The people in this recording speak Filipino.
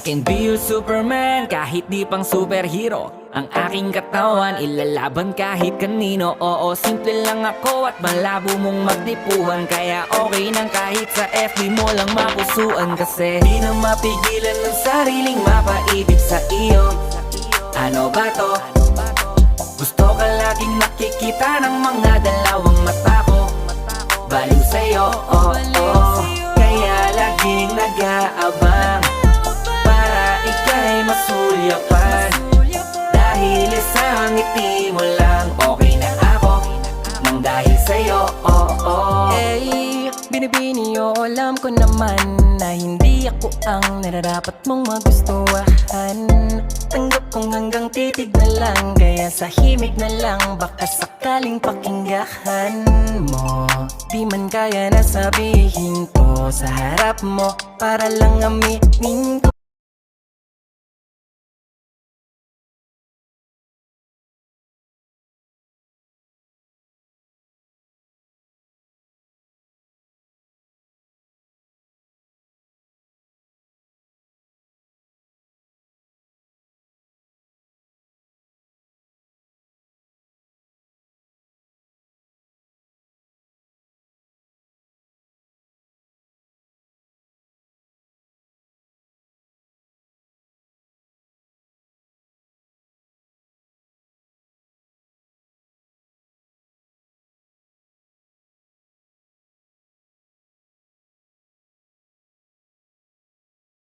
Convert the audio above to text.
can be your Superman, kahit di pang superhero. Ang aking katawan, ilalaban kahit kanino. Oo, simple lang ako at malabo mong magtipuhan. Kaya okay nang kahit sa FB mo lang mapusuan. Kasi di na mapigilan ng sariling mapaibig sa iyo. Ano ba to? Gusto ka laging nakikita ng mga dalawang mata ko. Baliw sa'yo, oh, oh. Kaya laging nag-aabang para ika'y masulyapan. Dahil isang ngiti mo lang, okay na ako nang dahil sa'yo, oh, oh. Hey, binibini o alam ko naman na hindi ako ang nararapat mong magustuhan. Tanggap kong hanggang titig na lang, kaya sa himig na lang baka sakaling pakinggan mo. Di man kaya na sabihin ko sa harap mo, para lang aminin ko